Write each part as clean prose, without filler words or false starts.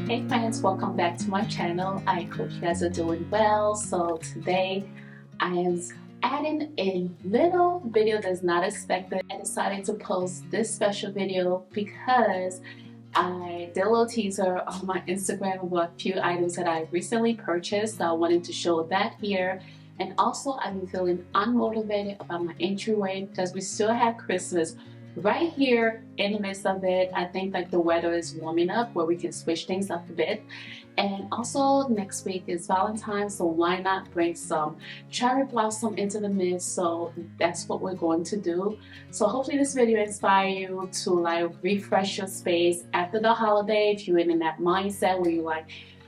Hey friends, welcome back to my channel. I hope you guys are doing well. So today I am adding a little video that's not expected. I decided to post this special video because I did a little teaser on my Instagram about a few items that I recently purchased. So I wanted to show that here. And also I've been feeling unmotivated about my entryway because we still have Christmas right here in the midst of it. I think like the weather is warming up where we can switch things up a bit. And also next week is Valentine's, so why not bring some cherry blossom into the mix? So that's what we're going to do. So hopefully this video inspire you to like refresh your space after the holiday if you're in that mindset where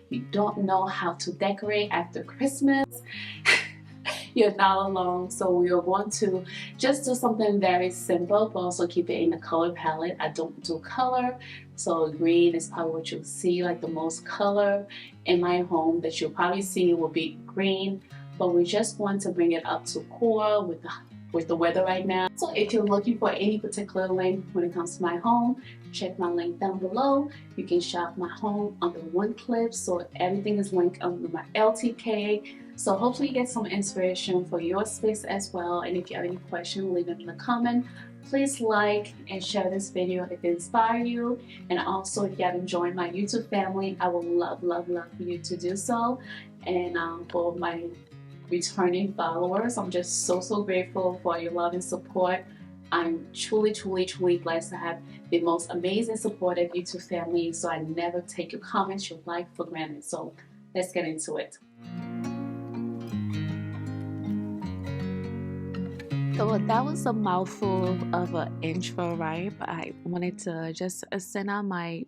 you don't know how to decorate after Christmas. You're not alone. So we are going to just do something very simple, but also keep it in the color palette. I don't do color, so green is probably what you'll see, like the most color in my home that you'll probably see will be green, but we just want to bring it up to core with the weather right now. So if you're looking for any particular link when it comes to my home, check my link down below. You can shop my home under one clip, so everything is linked under my LTK. So hopefully you get some inspiration for your space as well. And if you have any questions, leave them in the comment. Please like and share this video if it inspired you. And also if you haven't joined my YouTube family, I would love for you to do so. And for my returning followers, I'm just so grateful for your love and support. I'm truly blessed to have the most amazing supportive YouTube family. So I never take your comments, your like for granted. So let's get into it. So that was a mouthful of an intro, right? But I wanted to just send out my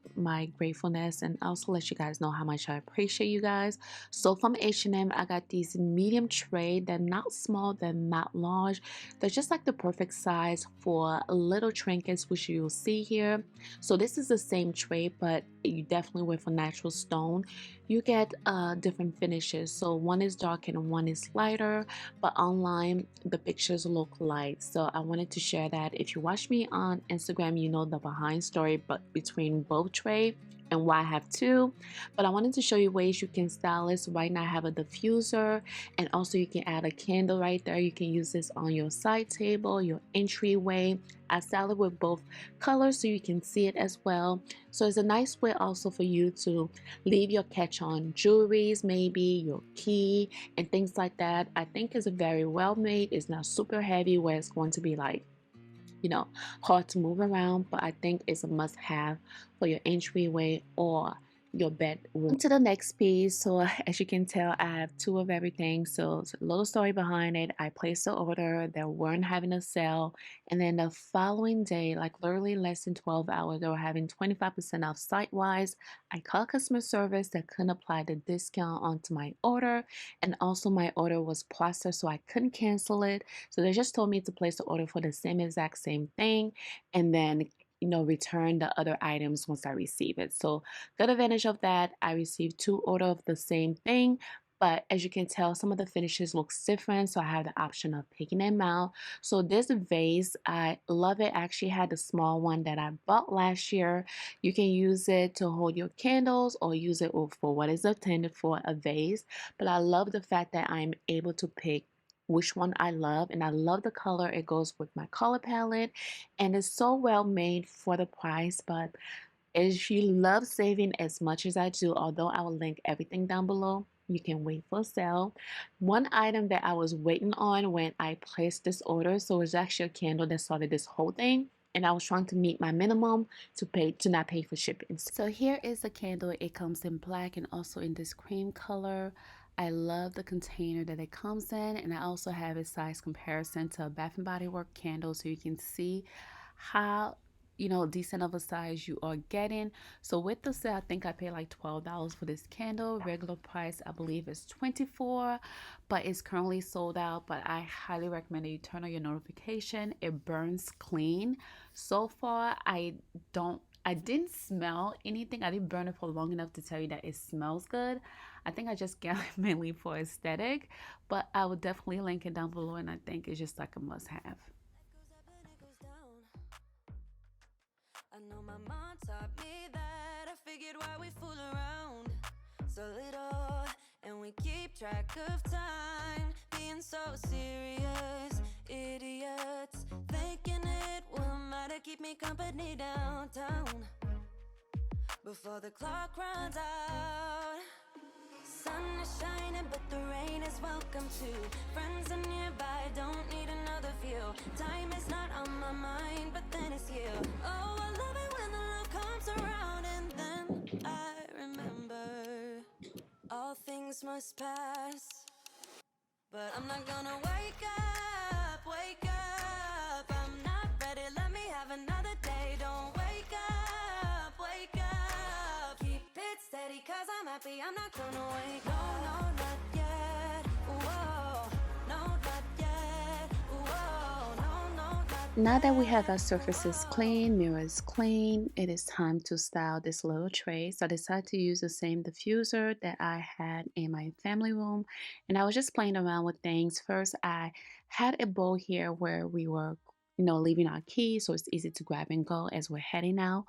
gratefulness and also let you guys know how much I appreciate you guys. So from H&M, I got these medium tray. They're not small, they're not large. They're just like the perfect size for little trinkets, which you'll see here. So this is the same tray, but you definitely went for natural stone. You get different finishes. So one is dark and one is lighter, but online the pictures look light. So I wanted to share that. If you watch me on Instagram, you know the behind story but between both tray and why I have two. But I wanted to show you ways you can style this. Right now I have a diffuser, and also you can add a candle right there. You can use this on your side table, your entryway. I style it with both colors so you can see it as well. So it's a nice way also for you to leave your catch-on jewelries, maybe your key and things like that. I think it's very well made. It's not super heavy where it's going to be like, you know, hard to move around, but I think it's a must-have for your entryway or your bedroom. To the next piece. So as you can tell, I have two of everything. So it's a little story behind it. I placed the order, they weren't having a sale, and then the following day, like literally less than 12 hours, they were having 25% off site-wise. I called customer service, that couldn't apply the discount onto my order, and also my order was processed, so I couldn't cancel it. So they just told me to place the order for the exact same thing, and then return the other items once I receive it. So good advantage of that. I received two orders of the same thing, but as you can tell, some of the finishes looks different, so I have the option of picking them out. So this vase, I love it. I actually had the small one that I bought last year. You can use it to hold your candles or use it for what is intended for, a vase. But I love the fact that I'm able to pick which one I love, and I love the color. It goes with my color palette, and it's so well made for the price. But if you love saving as much as I do, although I will link everything down below, you can wait for sale. One item that I was waiting on when I placed this order, so it's actually a candle that started this whole thing, and I was trying to meet my minimum to not pay for shipping. So here is the candle. It comes in black and also in this cream color. I love the container that it comes in, and I also have a size comparison to a Bath and Body Works candle so you can see how decent of a size you are getting. So with the sale, I think I paid like $12 for this candle. Regular price I believe is $24, but it's currently sold out. But I highly recommend that you turn on your notification. It burns clean. So far I didn't smell anything. I didn't burn it for long enough to tell you that it smells good. I think I just get it mainly for aesthetic, but I will definitely link it down below, and I think it's just like a must-have. I know my mom taught me that. I figured why we fool around keep track of time, being so serious. Idiots thinking it will matter, keep me company downtown before the clock runs out. Sun is shining, but the rain is welcome too. Friends are nearby, don't need another view. Time is not on my mind, but then it's you. Oh, I love it when the love comes around, and then I remember all things must pass. But I'm not gonna wake up, wake up. I'm not ready, let me have another day. Don't wake up. Keep it steady, cause I'm happy, I'm not gonna wake up. No, no, not yet. Whoa, no, not yet. Whoa, no, no, not Now that we have yet. our surfaces Whoa. clean, mirrors clean, it is time to style this little tray. So I decided to use the same diffuser that I had in my family room. And I was just playing around with things. First, I had a bowl here where we were, leaving our keys so it's easy to grab and go as we're heading out.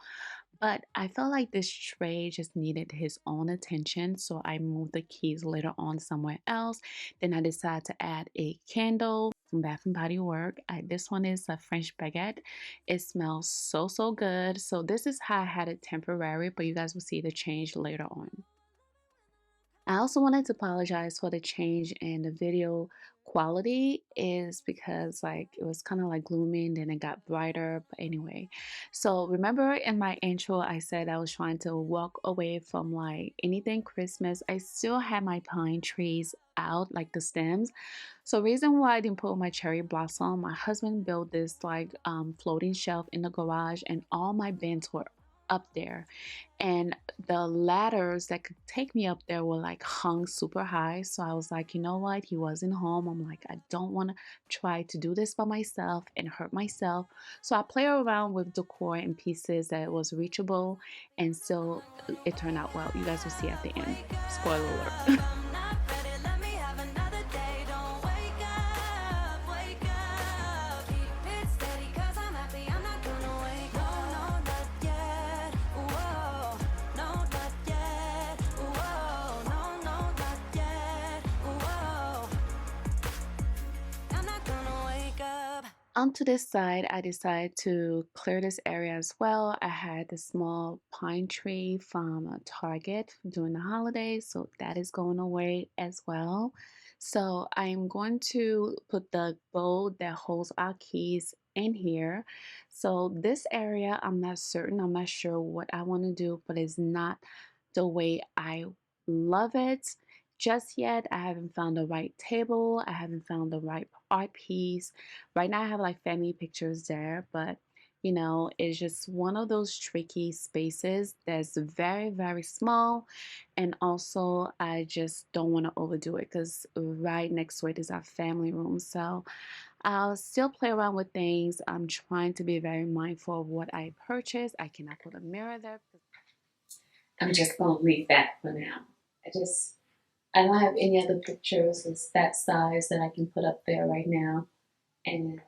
But I felt like this tray just needed his own attention, so I moved the keys later on somewhere else. Then I decided to add a candle from Bath and Body Works. This one is a French baguette. It smells so, so good. So this is how I had it temporary, but you guys will see the change later on. I also wanted to apologize for the change in the video quality is because like it was kind of like gloomy and then it got brighter. But anyway, so remember in my intro I said I was trying to walk away from like anything Christmas. I still had my pine trees out, like the stems. So reason why I didn't put my cherry blossom, my husband built this like floating shelf in the garage and all my bins were up there, and the ladders that could take me up there were like hung super high. So I was like, you know what, he wasn't home. I'm like, I don't want to try to do this by myself and hurt myself. So I play around with decor and pieces that was reachable, and still it turned out well. You guys will see at the end. Wake Spoiler up, alert. I'm not ready, let me have another day. Don't wake up, wake up. Keep it steady, cause I'm happy, I'm not gonna wake up. No, no, not yet. Whoa, no, not yet. Whoa, no, no, not yet. Whoa, I'm not gonna wake up. Onto this side, I decided to clear this area as well. I had the small pine tree from Target during the holidays, so that is going away as well. So I'm going to put the bowl that holds our keys in here. So this area, I'm not certain, I'm not sure what I want to do, but it's not the way I love it just yet. I haven't found the right table, I haven't found the right art piece. Right now I have like family pictures there, but it's just one of those tricky spaces that's very, very small. And also, I just don't want to overdo it because right next to it is our family room. So I'll still play around with things. I'm trying to be very mindful of what I purchase. I cannot put a mirror there. I'm just going to leave that for now. I don't have any other pictures that's that size that I can put up there right now. And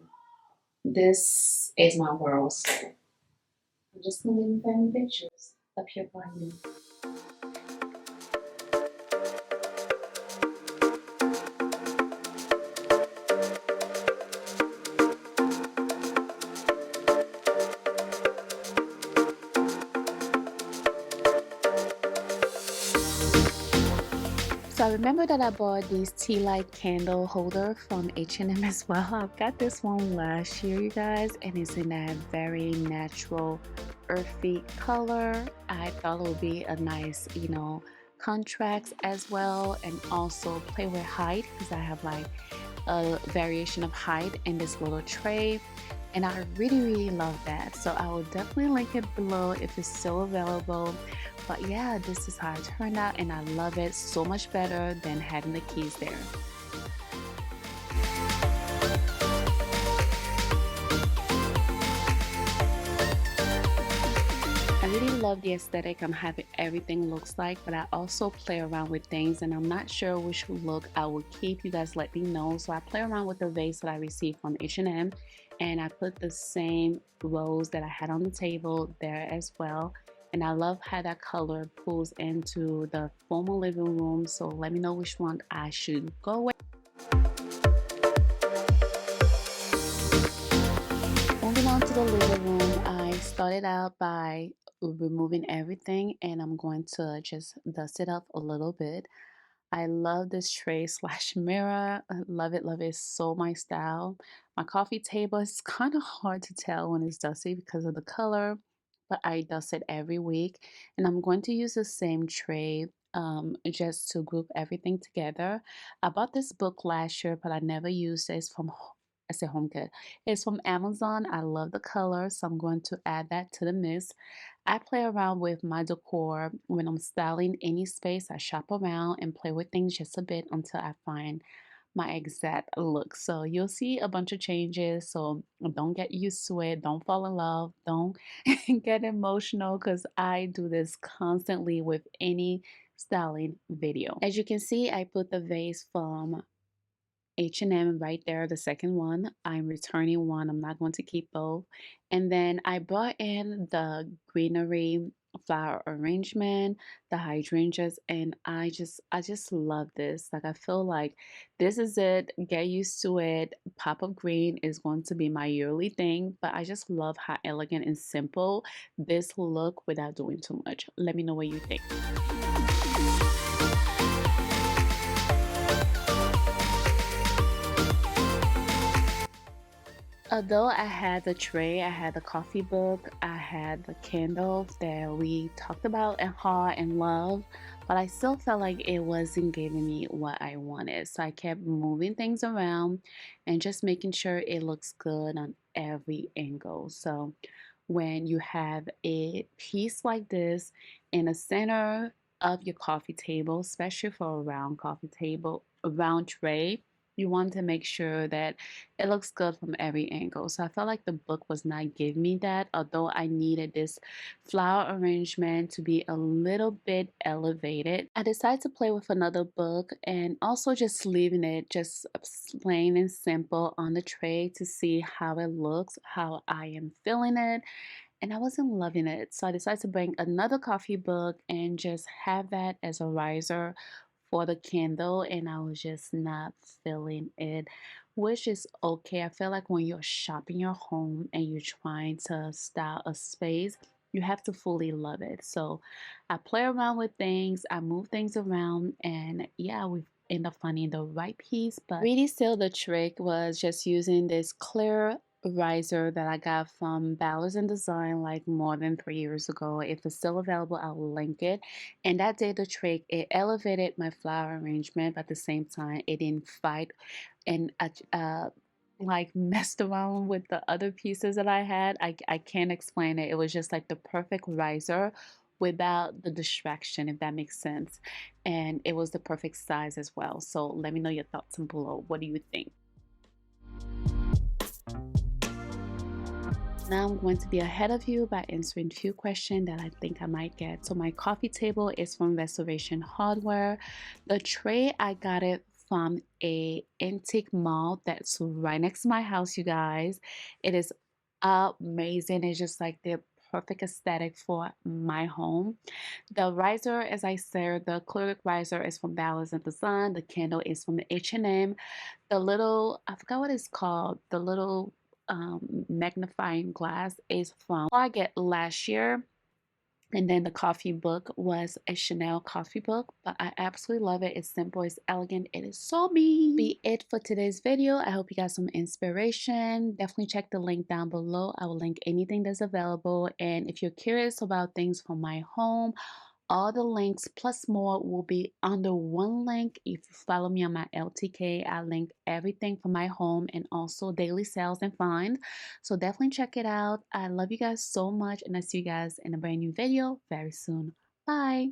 this is my world. So I'm just gonna leave family pictures up here for you. So I remember that I bought these tea light candle holder from H&M as well. I got this one last year, you guys, and it's in that very natural, earthy color. I thought it would be a nice, contrast as well, and also play with height because I have like a variation of height in this little tray, and I really, really love that. So I will definitely link it below if it's still available. But yeah, this is how it turned out, and I love it so much better than having the keys there. I really love the aesthetic I'm having everything looks like, but I also play around with things and I'm not sure which look I will keep. You guys let me know. So I play around with the vase that I received from H&M, and I put the same rose that I had on the table there as well. And I love how that color pulls into the formal living room. So let me know which one I should go with. Moving on to the living room, I started out by removing everything and I'm going to just dust it up a little bit. I love this tray slash mirror. I love it, love it. It's so my style. My coffee table is kind of hard to tell when it's dusty because of the color, but I dust it every week. And I'm going to use the same tray just to group everything together. I bought this book last year, but I never used it. It's from I say Home Good. It's from Amazon. I love the color, so I'm going to add that to the mix. I play around with my decor when I'm styling any space. I shop around and play with things just a bit until I find my exact look. So you'll see a bunch of changes. So don't get used to it. Don't fall in love. Don't get emotional because I do this constantly with any styling video. As you can see, I put the vase from H&M right there, the second one. I'm returning one. I'm not going to keep both. And then I brought in the greenery flower arrangement, the hydrangeas, and I just love this. Like I feel like this is it. Get used to it. Pop of green is going to be my yearly thing, but I just love how elegant and simple this look without doing too much. Let me know what you think. Although I had the tray, I had the coffee book, I had the candles that we talked about and haul and love, but I still felt like it wasn't giving me what I wanted. So I kept moving things around and just making sure it looks good on every angle. So when you have a piece like this in the center of your coffee table, especially for a round coffee table, a round tray, you want to make sure that it looks good from every angle. So I felt like the book was not giving me that, although I needed this flower arrangement to be a little bit elevated. I decided to play with another book and also just leaving it just plain and simple on the tray to see how it looks, how I am feeling it, and I wasn't loving it. So I decided to bring another coffee book and just have that as a riser for the candle, and I was just not feeling it, which is okay. I feel like when you're shopping your home and you're trying to style a space, you have to fully love it. So I play around with things, I move things around, and yeah, we end up finding the right piece. But really, still, the trick was just using this clear riser that I got from Ballers and Design like more than 3 years ago. If it's still available, I'll link it. And that did the trick. It elevated my flower arrangement, but at the same time, it didn't fight and like messed around with the other pieces that I had. I can't explain it. It was just like the perfect riser without the distraction, if that makes sense. And it was the perfect size as well. So let me know your thoughts below. What do you think? Now I'm going to be ahead of you by answering a few questions that I think I might get. So my coffee table is from Restoration Hardware. The tray, I got it from a antique mall that's right next to my house, you guys. It is amazing. It's just like the perfect aesthetic for my home. The riser, as I said, the acrylic riser is from Ballers and Design. The candle is from the H&M. The little, I forgot what it's called, the little magnifying glass is from Target last year. And then the coffee book was a Chanel coffee book, but I absolutely love it. It's simple, it's elegant, it is so me. Be it for today's video. I hope you got some inspiration. Definitely check the link down below. I will link anything that's available. And if you're curious about things from my home, all the links plus more will be under one link. If you follow me on my LTK, I link everything for my home and also daily sales and find. So definitely check it out. I love you guys so much and I see you guys in a brand new video very soon. Bye.